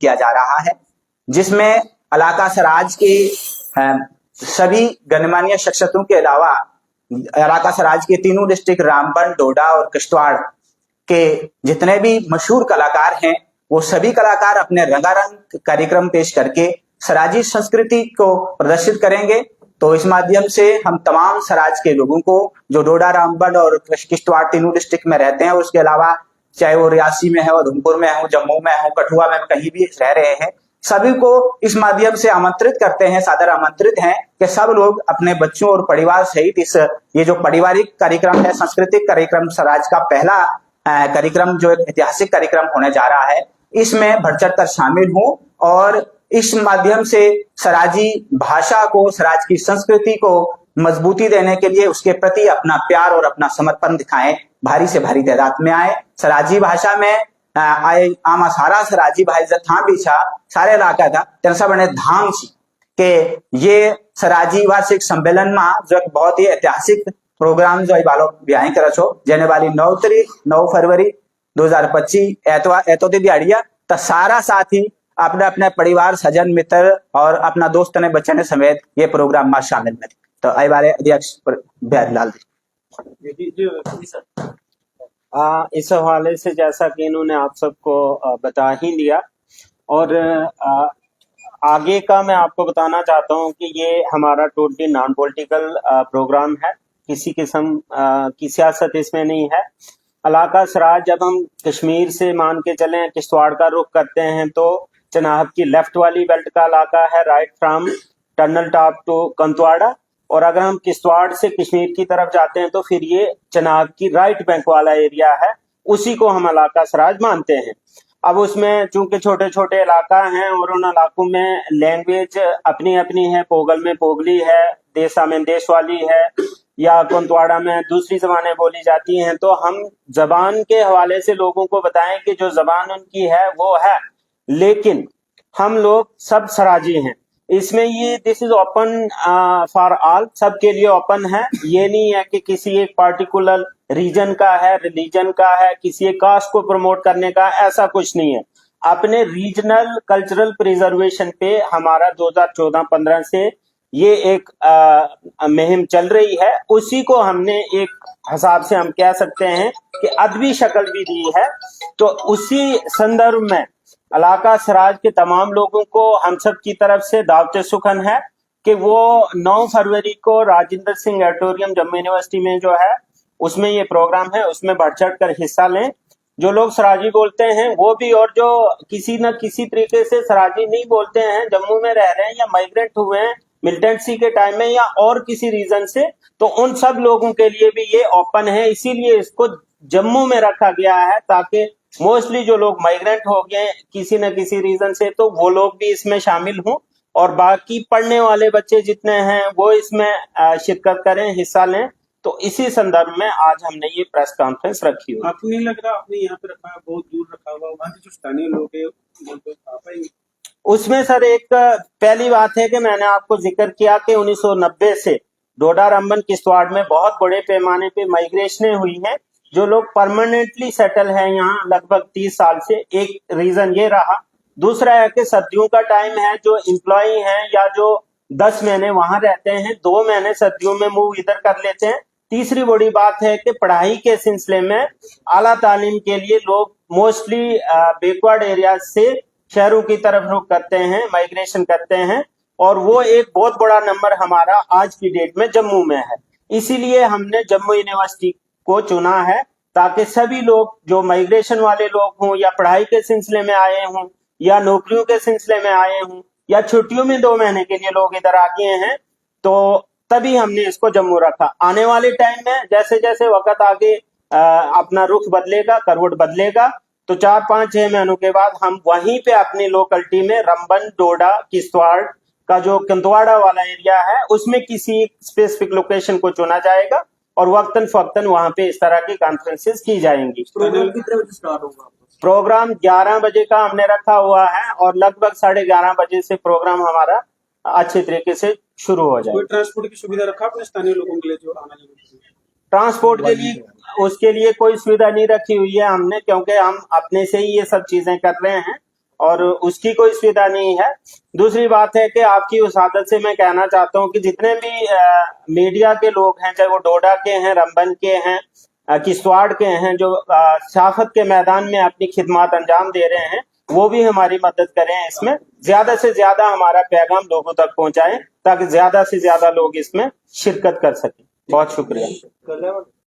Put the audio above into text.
किया जा रहा है, जिसमें इलाका सराज के सभी गणमान्य शख्सियतों के अलावा इलाका सराज के तीनों डिस्ट्रिक्ट रामबन, डोडा और किश्तवाड़ के जितने भी मशहूर कलाकार हैं, वो सभी कलाकार अपने रंगारंग कार्यक्रम पेश करके सराजी संस्कृति को प्रदर्शित करेंगे। तो इस माध्यम से हम तमाम सराज के लोगों को जो डोडा, रामबन और किश्तवाड़ तीनों डिस्ट्रिक्ट में रहते हैं, उसके अलावा चाहे वो रियासी में है, उधमपुर में हो, जम्मू में हो, कठुआ में, कहीं भी रह रहे हैं, सभी को इस माध्यम से आमंत्रित करते हैं, सादर आमंत्रित हैं कि सब लोग अपने बच्चों और परिवार सहित इस ये जो पारिवारिक कार्यक्रम है, सांस्कृतिक कार्यक्रम, सराज का पहला कार्यक्रम जो एक ऐतिहासिक कार्यक्रम होने जा रहा है, इसमें बढ़ चढ़ कर शामिल हो और इस माध्यम से सराजी भाषा को, सराज की संस्कृति को मजबूती देने के लिए उसके प्रति अपना प्यार और अपना समर्पण दिखाएं, भारी से भारी तादाद में आए। सराजी भाषा में आए आमा सारा सराजी भाई था बीछा सारे इलाका था तेरसा बने धाम छी के ये सराजी वार्षिक सम्मेलन में जो एक बहुत ही ऐतिहासिक प्रोग्राम जो बालो ब्याह करो छो, जेने वाली 9 फरवरी 2025 एतो दिहाड़िया तो सारा साथी अपने अपने परिवार, सजन, मित्र और अपना दोस्त ने बच्चे ने समेत ये प्रोग्राम में शामिल में। तो आई बारे अध्यक्ष लाल जी। इस हवाले से जैसा कि इन्होंने आप सबको बता ही दिया और आगे का मैं आपको बताना चाहता हूं कि ये हमारा टोटली नॉन पॉलिटिकल प्रोग्राम है, किसी किस्म की सियासत इसमें नहीं है। इलाका सराज जब हम कश्मीर से मान के चलें किश्तवाड़ का रुख करते हैं तो चनाब की लेफ्ट वाली बेल्ट का इलाका है, right from tunnel top to Kantwada, और अगर हम किश्तवाड़ से कश्मीर की तरफ जाते हैं तो फिर ये चनाब की राइट बैंक वाला एरिया है, उसी को हम इलाका सराज मानते हैं। अब उसमें चूंकि छोटे छोटे इलाका हैं और उन इलाकों में लैंग्वेज अपनी अपनी है, पोगल में पोगली है, देसा में देश वाली है या कुंतवाड़ा में दूसरी जबानें बोली जाती हैं, तो हम जबान के हवाले से लोगों को बताएं कि जो जबान उनकी है वो है, लेकिन हम लोग सब सराजी हैं। इसमें ये this is open for all, सबके लिए ओपन है। ये नहीं है कि किसी एक पार्टिकुलर रीजन का है, रिलीजन का है, किसी एक कास्ट को प्रमोट करने का, ऐसा कुछ नहीं है। अपने रीजनल कल्चरल प्रिजर्वेशन पे हमारा 2014-15 से ये एक मुहिम चल रही है, उसी को हमने एक हिसाब से हम कह सकते हैं कि अदबी शक्ल भी दी है। तो उसी संदर्भ में इलाका सराज के तमाम लोगों को हम सब की तरफ से दावत सुखन है कि वो 9 फरवरी को राजेंद्र सिंह ऑडिटोरियम जम्मू यूनिवर्सिटी में जो है उसमें ये प्रोग्राम है, उसमें बढ़ चढ़ कर हिस्सा लें। जो लोग सराजी बोलते हैं वो भी, और जो किसी न किसी तरीके से सराजी नहीं बोलते हैं, जम्मू में रह रहे हैं या माइग्रेंट हुए हैं मिलिटेंसी के टाइम में या और किसी रीजन से, तो उन सब लोगों के लिए भी ये ओपन है। इसीलिए इसको जम्मू में रखा गया है ताकि मोस्टली जो लोग माइग्रेंट हो गए किसी न किसी रीजन से, तो वो लोग भी इसमें शामिल हों और बाकी पढ़ने वाले बच्चे जितने हैं वो इसमें शिरकत करें, हिस्सा लें। तो इसी संदर्भ में आज हमने ये प्रेस कॉन्फ्रेंस रखी हुई। आपको नहीं लग रहा आपने यहाँ पे रखा है, बहुत दूर रखा हुआ, वहाँ के जो स्थानीय लोग हैं उसमें सर एक पहली बात है कि मैंने आपको जिक्र किया कि 1990 से डोडा, रामबन, किश्तवाड़ में बहुत बड़े पैमाने पे माइग्रेशनें हुई हैं। जो लोग परमानेंटली सेटल हैं यहाँ लगभग 30 साल से, एक रीजन ये रहा। दूसरा है कि सर्दियों का टाइम है, जो एम्प्लॉई हैं या जो 10 महीने वहां रहते हैं, 2 महीने सर्दियों में मूव इधर कर लेते हैं। तीसरी बड़ी बात है कि पढ़ाई के सिलसिले में आला तालीम के लिए लोग मोस्टली बैकवर्ड एरिया से शहरों की तरफ रुख करते हैं, माइग्रेशन करते हैं, और वो एक बहुत बड़ा नंबर हमारा आज की डेट में जम्मू में है। इसीलिए हमने जम्मू यूनिवर्सिटी को चुना है ताकि सभी लोग जो माइग्रेशन वाले लोग हों या पढ़ाई के सिलसिले में आए हों या नौकरियों के सिलसिले में आए हों या छुट्टियों में 2 महीने के लिए लोग इधर आ गए हैं, तो तभी हमने इसको जम्मू रखा। आने वाले टाइम में जैसे जैसे वक्त आगे अपना रुख बदलेगा, करवट बदलेगा, तो 4-5-6 महीनों के बाद हम वहीं पे अपनी लोकलिटी में रामबन, डोडा, किश्तवाड़ का जो कंतवाड़ा वाला एरिया है उसमें किसी स्पेसिफिक लोकेशन को चुना जाएगा और वक्तन फक्तन वहां पे इस तरह की कॉन्फ्रेंसेस की जाएंगी। प्रोग्राम कितने बजे स्टार्ट होगा? प्रोग्राम 11 बजे का हमने रखा हुआ है और लगभग 11:30 बजे से प्रोग्राम हमारा अच्छे तरीके से शुरू हो जाए। कोई ट्रांसपोर्ट की सुविधा रखा अपने स्थानीय लोगों के लिए जो आना जाना? ट्रांसपोर्ट के लिए उसके लिए कोई सुविधा नहीं रखी हुई है हमने, क्योंकि हम अपने से ही ये सब चीजें कर रहे हैं और उसकी कोई सुविधा नहीं है। दूसरी बात है कि आपकी उस आदत से मैं कहना चाहता हूं कि जितने भी मीडिया के लोग हैं, चाहे वो डोडा के हैं, रंबन के हैं, किश्तवाड़ के हैं, जो सियासत के मैदान में अपनी खिदमत अंजाम दे रहे हैं, वो भी हमारी मदद करें। इसमें ज्यादा से ज्यादा हमारा पैगाम लोगों तक पहुंचाएं ताकि ज्यादा से ज्यादा लोग इसमें शिरकत कर सकें। बहुत शुक्रिया।